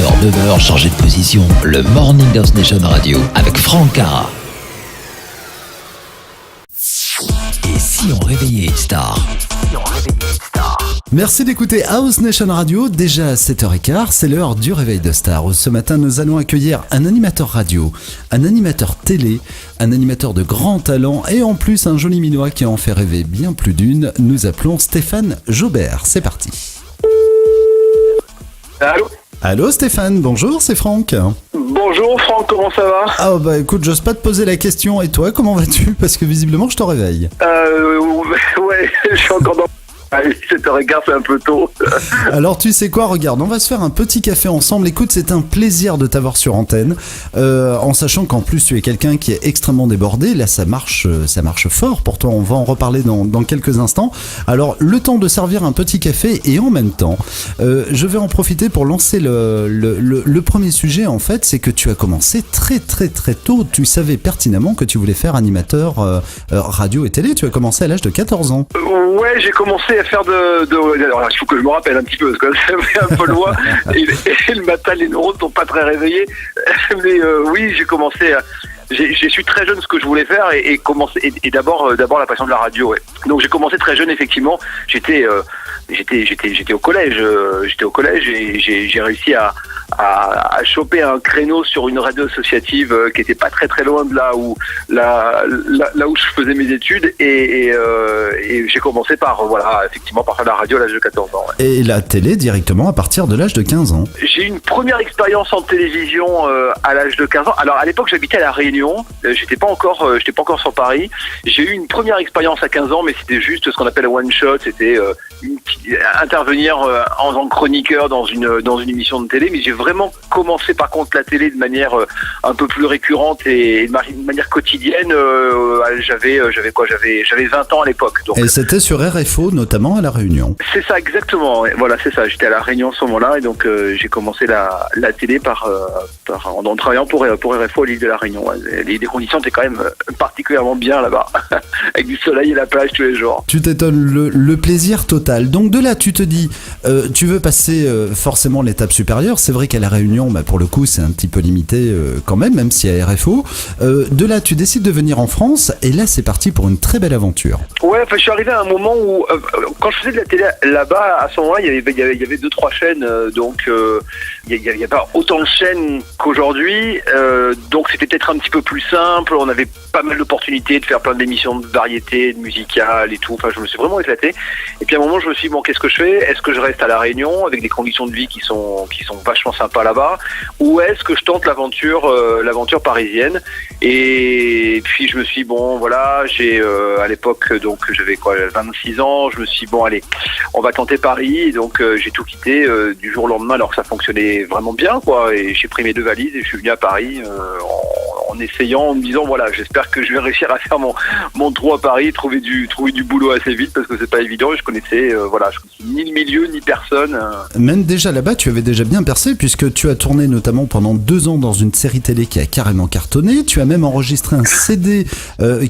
sort demeure changer de position. Le Morning House Nation Radio avec Franck Cara. Et si on réveillait une star? Merci d'écouter House Nation Radio, déjà à 7h15, c'est l'heure du réveil de star. Ce matin, nous allons accueillir un animateur radio, un animateur télé, un animateur de grand talent et en plus un joli minois qui en fait rêver bien plus d'une. Nous appelons Stéphane Jaubert. C'est parti. Allô ? Allô Stéphane, bonjour, c'est Franck. Bonjour Franck, comment ça va ? Ah bah écoute, j'ose pas te poser la question, et toi, comment vas-tu ? Parce que visiblement je te réveille. Ouais, je suis encore dans... Allez, 7h15, c'est un peu tôt. Alors tu sais quoi, regarde, on va se faire un petit café ensemble. Écoute, c'est un plaisir de t'avoir sur antenne, en sachant qu'en plus tu es quelqu'un qui est extrêmement débordé. Là ça marche fort pour toi, on va en reparler dans quelques instants. Alors le temps de servir un petit café et en même temps, je vais en profiter pour lancer le premier sujet. En fait, c'est que tu as commencé très tôt. Tu savais pertinemment que tu voulais faire animateur radio et télé. Tu as commencé à l'âge de 14 ans. Ouais, j'ai commencé à faire alors, il faut que je me rappelle un petit peu, parce que ça fait un peu loin, et le matin, les neurones sont pas très réveillés, mais oui, j'ai commencé à... J'ai su très jeune ce que je voulais faire et d'abord la passion de la radio. Ouais. Donc j'ai commencé très jeune, effectivement. J'étais au collège. J'étais au collège et j'ai réussi à choper un créneau sur une radio associative qui était pas très loin de là où je faisais mes études et j'ai commencé par faire la radio à l'âge de 14 ans. Ouais. Et la télé directement à partir de l'âge de 15 ans. J'ai eu une première expérience en télévision à l'âge de 15 ans. Alors à l'époque j'habitais à La Réunion. J'étais pas encore sur Paris. J'ai eu une première expérience à 15 ans, mais c'était juste ce qu'on appelle one shot. C'était intervenir en tant que chroniqueur dans une émission de télé. Mais j'ai vraiment commencé par contre la télé de manière un peu plus récurrente et de manière quotidienne. J'avais 20 ans à l'époque. Donc, et c'était sur RFO notamment à La Réunion. C'est ça exactement. Ouais. Voilà, c'est ça. J'étais à La Réunion à ce moment-là et donc j'ai commencé la télé en travaillant pour RFO à l'île de La Réunion. Ouais. Les conditions étaient quand même particulièrement bien là-bas, avec du soleil et la plage tous les jours. Tu t'étonnes, le plaisir total. Donc de là, tu te dis, tu veux passer forcément l'étape supérieure. C'est vrai qu'à La Réunion, pour le coup, c'est un petit peu limité quand même si à RFO. De là, tu décides de venir en France, et là, c'est parti pour une très belle aventure. Ouais, je suis arrivé à un moment où, quand je faisais de la télé là-bas, à ce moment-là, il y avait 2-3 chaînes, donc il n'y avait pas autant de chaînes qu'aujourd'hui, donc c'était peut-être un petit peu plus simple, on avait pas mal d'opportunités de faire plein d'émissions de variété, de musicales et tout, enfin je me suis vraiment éclaté. Et puis à un moment je me suis dit, bon, qu'est-ce que je fais ? Est-ce que je reste à La Réunion avec des conditions de vie qui sont vachement sympas là-bas, ou est-ce que je tente l'aventure parisienne ? Et puis je me suis dit, bon voilà, j'ai à l'époque, donc j'avais 26 ans, je me suis dit, bon allez, on va tenter Paris, et donc j'ai tout quitté du jour au lendemain alors que ça fonctionnait vraiment bien, quoi, et j'ai pris mes 2 valises et je suis venu à Paris en essayant, en me disant voilà, j'espère que je vais réussir à faire mon trou à Paris, trouver du boulot assez vite parce que c'est pas évident. Je connaissais ni le milieu ni personne. Même déjà là-bas, tu avais déjà bien percé puisque tu as tourné notamment pendant 2 ans dans une série télé qui a carrément cartonné. Tu as même enregistré un CD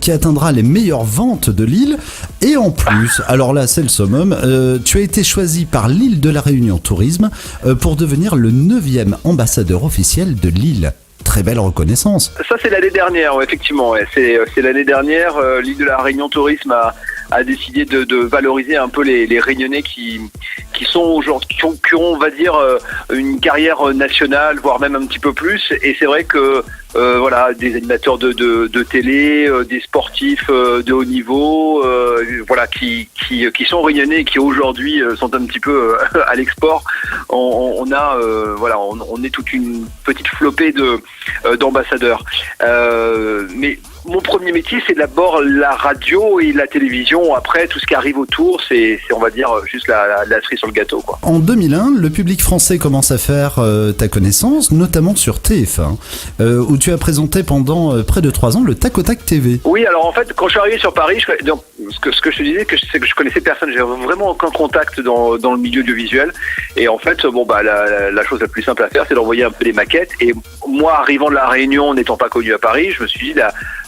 qui atteindra les meilleures ventes de l'île. Et en plus, alors là c'est le summum, tu as été choisi par l'île de la Réunion Tourisme pour devenir le 9e ambassadeur officiel de l'île. Très belle reconnaissance. Ça c'est l'année dernière, ouais, effectivement. Ouais. C'est l'année dernière, l'île de la Réunion Tourisme a décidé de valoriser un peu les Réunionnais qui sont aujourd'hui, qui ont, on va dire, une carrière nationale, voire même un petit peu plus. Et c'est vrai que des animateurs de télé, des sportifs de haut niveau, qui sont réunionnais et qui aujourd'hui sont un petit peu à l'export. On est toute une petite flopée d'ambassadeurs. Mais mon premier métier, c'est d'abord la radio et la télévision. Après, tout ce qui arrive autour, c'est on va dire, juste la cerise sur le gâteau, quoi. En 2001, le public français commence à faire ta connaissance, notamment sur TF1, où tu as présenté pendant près de 3 ans le Tac au Tac TV. Oui, alors en fait, quand je suis arrivé sur Paris, ce que je te disais, c'est que je connaissais personne. J'avais vraiment aucun contact dans le milieu audiovisuel. Et en fait, la chose la plus simple à faire, c'est d'envoyer un peu des maquettes. Et moi, arrivant de La Réunion, n'étant pas connu à Paris, je me suis dit,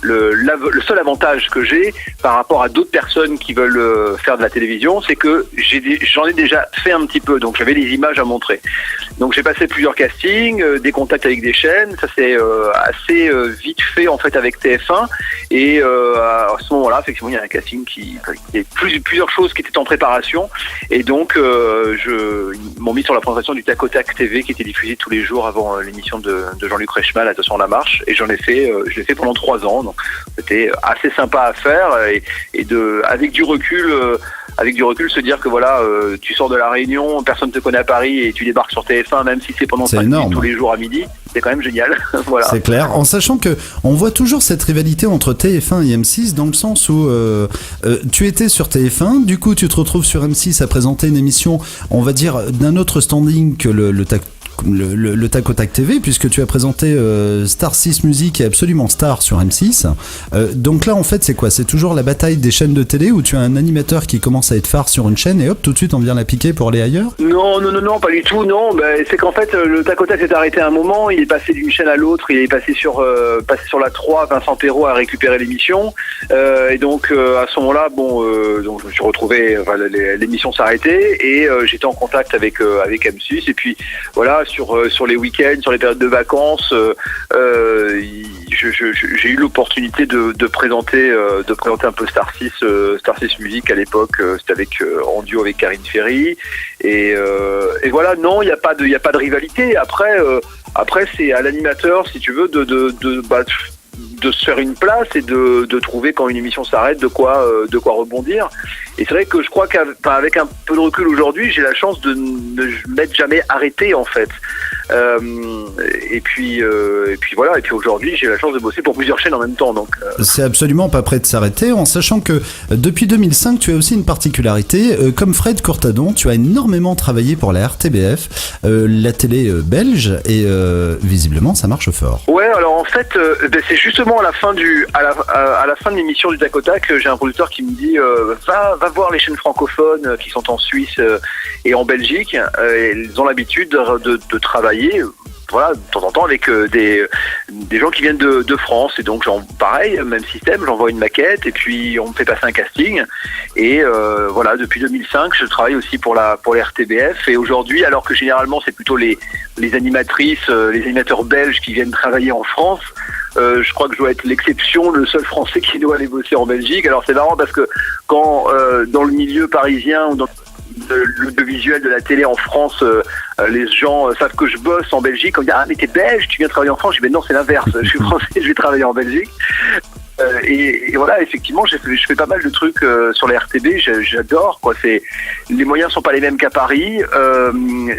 le seul avantage que j'ai par rapport à d'autres personnes qui veulent faire de la télévision, c'est que j'en ai déjà fait un petit peu, donc j'avais des images à montrer. Donc j'ai passé plusieurs castings, des contacts avec des chaînes, ça s'est assez vite fait en fait avec TF1, et à ce moment-là, effectivement, il y a un casting il y a plusieurs choses qui étaient en préparation, et donc ils m'ont mis sur la présentation du Tac au Tac TV qui était diffusée tous les jours avant l'émission de Jean-Luc Reichmann, Attention à la marche, et je l'ai fait pendant 3 ans, donc c'était assez sympa à faire, et avec du recul, se dire que voilà, tu sors de la Réunion, personne ne te connaît à Paris et tu débarques sur TF1, même si c'est pendant 5 minutes tous les jours à midi, c'est quand même génial. Voilà. C'est clair, en sachant que on voit toujours cette rivalité entre TF1 et M6, dans le sens où tu étais sur TF1, du coup tu te retrouves sur M6 à présenter une émission, on va dire, d'un autre standing que le Tac au Tac TV, puisque tu as présenté Star 6 Musique et Absolument Star sur M6. Donc là, en fait, c'est quoi? C'est toujours la bataille des chaînes de télé où tu as un animateur qui commence à être phare sur une chaîne et hop, tout de suite, on vient la piquer pour aller ailleurs? Non, pas du tout, non. C'est qu'en fait, le Tac au Tac s'est arrêté à un moment, il est passé d'une chaîne à l'autre, il est passé sur la 3, Vincent Perrault a récupéré l'émission. Et donc, à ce moment-là, donc je me suis retrouvé, l'émission s'arrêtait et j'étais en contact avec M6, et puis voilà, sur les week-ends, sur les périodes de vacances, j'ai eu l'opportunité de présenter un peu Star 6 Musique à l'époque. C'était en duo avec Karine Ferry, et voilà. Non, il y a pas de rivalité. Après c'est à l'animateur, si tu veux, de se faire une place et de trouver, quand une émission s'arrête, de quoi rebondir. Et c'est vrai que je crois qu'avec un peu de recul aujourd'hui, j'ai la chance de ne m'être jamais arrêté, en fait. Et puis voilà. Et puis aujourd'hui, j'ai la chance de bosser pour plusieurs chaînes en même temps. Donc c'est absolument pas prêt de s'arrêter, en sachant que depuis 2005, tu as aussi une particularité. Comme Fred Courtadon, tu as énormément travaillé pour la RTBF, la télé belge, et visiblement, ça marche fort. Ouais, alors en fait, c'est justement à la fin de l'émission du Tac au Tac, j'ai un producteur qui me dit va voir les chaînes francophones qui sont en Suisse et en Belgique. Ils ont l'habitude de travailler, voilà, de temps en temps avec des gens qui viennent de France, et donc pareil, même système, j'envoie une maquette et puis on me fait passer un casting, et voilà, depuis 2005 je travaille aussi pour les RTBF. Et aujourd'hui, alors que généralement c'est plutôt les animatrices, les animateurs belges qui viennent travailler en France, je crois que je dois être l'exception, le seul Français qui doit aller bosser en Belgique. Alors c'est marrant parce que quand dans le milieu parisien ou dans l'audiovisuel de la télé en France, les gens savent que je bosse en Belgique, on me dit mais t'es belge, tu viens travailler en France. Je dis non, c'est l'inverse, je suis français, je vais travailler en Belgique. Et voilà, effectivement, je fais pas mal de trucs sur la RTB, j'adore, quoi. Les moyens sont pas les mêmes qu'à Paris,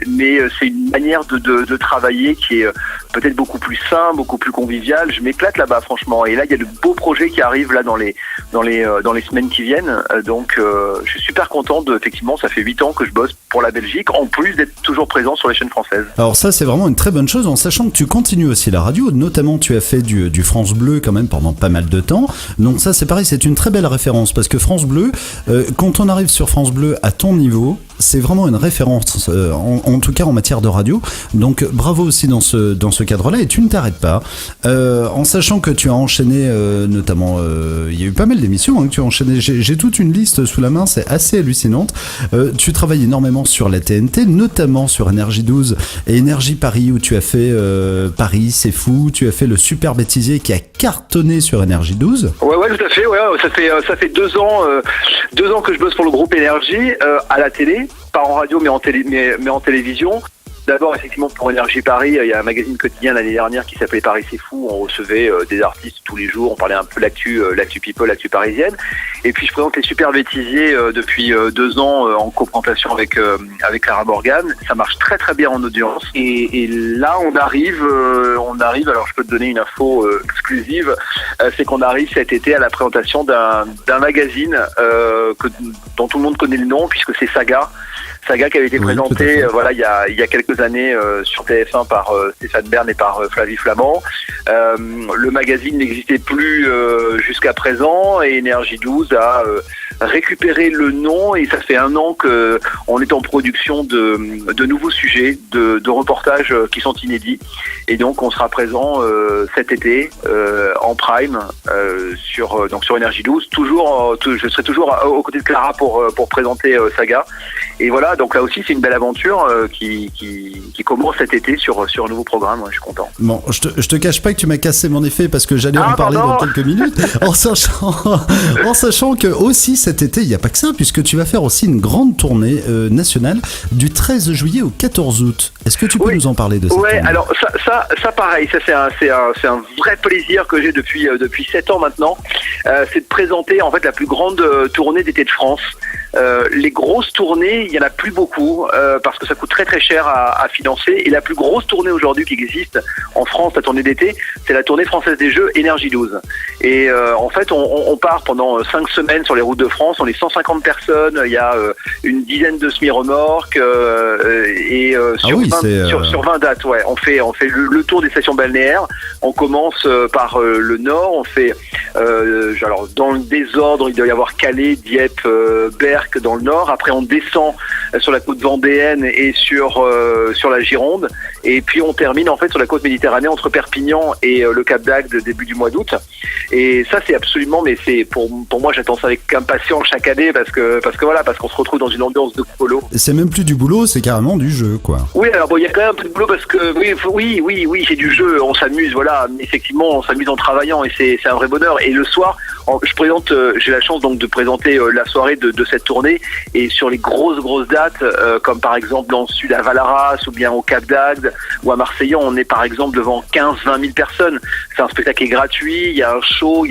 mais c'est une manière de travailler qui est peut-être beaucoup plus sain, beaucoup plus convivial. Je m'éclate là-bas, franchement. Et là, il y a de beaux projets qui arrivent là dans les semaines qui viennent. Donc, je suis super content. Effectivement, ça fait 8 ans que je bosse pour la Belgique, en plus d'être toujours présent sur les chaînes françaises. Alors ça, c'est vraiment une très bonne chose, en sachant que tu continues aussi la radio. Notamment, tu as fait du France Bleu quand même pendant pas mal de temps. Donc ça, c'est pareil, c'est une très belle référence, parce que France Bleu, quand on arrive sur France Bleu à ton niveau, c'est vraiment une référence, en tout cas en matière de radio. Donc bravo aussi dans ce cadre-là, et tu ne t'arrêtes pas, en sachant que tu as enchaîné notamment, il y a eu pas mal d'émissions que tu as enchaîné. J'ai toute une liste sous la main, c'est assez hallucinante. Tu travailles énormément sur la TNT, notamment sur Énergie 12 et Énergie Paris, où tu as fait Paris c'est fou, tu as fait le Super Bêtisier qui a cartonné sur Énergie 12. Ouais, tout à fait. Ouais, ça fait 2 ans que je bosse pour le groupe Énergie à la télé, pas en radio mais en télévision. D'abord, effectivement, pour Énergie Paris, il y a un magazine quotidien l'année dernière qui s'appelait Paris c'est fou. On recevait des artistes tous les jours, on parlait un peu l'actu people, l'actu parisienne. Et puis je présente les Super Bêtisiers depuis 2 ans en coprésentation avec Clara Morgan. Ça marche très très bien en audience. Et là, on arrive. Alors je peux te donner une info exclusive, c'est qu'on arrive cet été à la présentation d'un magazine dont tout le monde connaît le nom, puisque c'est Saga. saga qui avait été Oui, tout à présentée fait. il y a quelques années sur TF1 par Stéphane Bern et par Flavie Flamand. Le magazine n'existait plus jusqu'à présent et Énergie 12 a récupéré le nom et ça fait 1 an que on est en production de nouveaux sujets, de reportages qui sont inédits et donc on sera présent cet été en prime sur Énergie 12. Je serai toujours aux côtés de Clara pour présenter Saga. Et voilà, donc là aussi c'est une belle aventure qui commence cet été sur un nouveau programme. Ouais, je suis content. Bon, je te cache pas que tu m'as cassé mon effet parce que j'allais en parler pardon. dans quelques minutes, en sachant que aussi cet été, il n'y a pas que ça, puisque tu vas faire aussi une grande tournée nationale du 13 juillet au 14 août. Est-ce que tu peux nous en parler de cette tournée ? Alors ça pareil, ça c'est un vrai plaisir que j'ai depuis 7 ans maintenant. C'est de présenter en fait la plus grande tournée d'été de France. Les grosses tournées, il y en a plus beaucoup parce que ça coûte très très cher à financer. Et la plus grosse tournée aujourd'hui qui existe en France, la tournée d'été, c'est la tournée française des Jeux Énergie 12. Et en fait, on part pendant 5 semaines sur les routes de France. On est 150 personnes. Il y a une dizaine de semi-remorques sur 20 dates. Ouais, on fait le tour des stations balnéaires. On commence par le nord. On fait alors dans le désordre, il doit y avoir Calais, Dieppe, Berck dans le nord. Après, on descend sur la côte vendéenne et sur la Gironde. Et puis, on termine en fait sur la côte méditerranéenne entre Perpignan et le Cap d'Agde début du mois d'août. Et ça, c'est absolument, mais c'est pour moi, j'attends ça avec impatience chaque année parce qu'on se retrouve dans une ambiance de polo. C'est même plus du boulot, c'est carrément du jeu, quoi. Oui, alors bon, il y a quand même un peu de boulot parce que oui, c'est du jeu, on s'amuse, voilà. Mais effectivement, on s'amuse en travaillant et c'est un vrai bonheur. Et le soir, j'ai la chance donc de présenter la soirée de cette tournée et sur les grosses dates, comme par exemple dans le sud à Valaras ou bien au Cap d'Agde ou à Marseille, on est par exemple devant 15-20 000 personnes. C'est un spectacle qui est gratuit, il y a un show,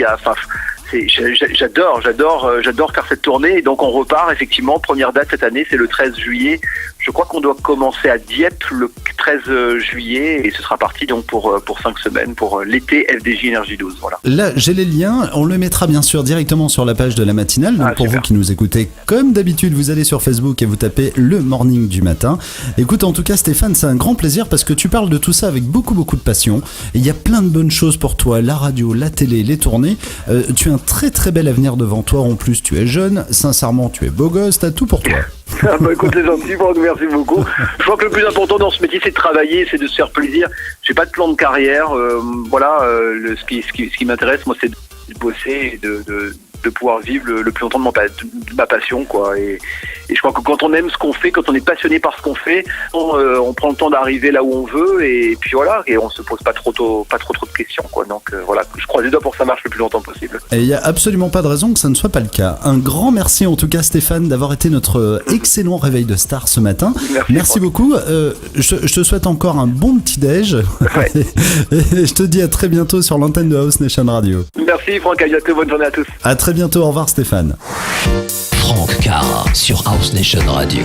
j'adore faire cette tournée et donc on repart effectivement. Première date cette année, c'est le 13 juillet. Je crois qu'on doit commencer à Dieppe le 13 juillet et ce sera parti donc pour 5 semaines pour l'été FDJ Énergie 12. Voilà. Là, j'ai les liens. On le mettra bien sûr directement sur la page de la matinale. Donc pour super. vous qui nous écoutez, comme d'habitude, vous allez sur Facebook et vous tapez le morning du matin. Écoute, en tout cas, Stéphane, c'est un grand plaisir parce que tu parles de tout ça avec beaucoup de passion. Et il y a plein de bonnes choses pour toi. La radio, la télé, les tournées. Tu as un très très bel avenir devant toi. En plus, tu es jeune. Sincèrement, tu es beau gosse. T'as tout pour toi. Écoute, c'est gentil, Franck, merci beaucoup. Je crois que le plus important dans ce métier, c'est de travailler, c'est de se faire plaisir. J'ai pas de plan de carrière. Ce qui m'intéresse, moi, c'est de bosser et de pouvoir vivre le plus longtemps de ma passion, quoi. Et je crois que quand on aime ce qu'on fait, quand on est passionné par ce qu'on fait, on prend le temps d'arriver là où on veut et puis voilà, et on se pose pas trop de questions, quoi. Donc voilà, je croise les doigts pour que ça marche le plus longtemps possible. Et il n'y a absolument pas de raison que ça ne soit pas le cas. Un grand merci en tout cas, Stéphane, d'avoir été notre excellent réveil de star ce matin. Merci beaucoup. Je te souhaite encore un bon petit déj. Ouais. Et je te dis à très bientôt sur l'antenne de House Nation Radio. Merci Franck, à bientôt, bonne journée à tous. À très bientôt, au revoir Stéphane. Franck Cara sur House Nation Radio.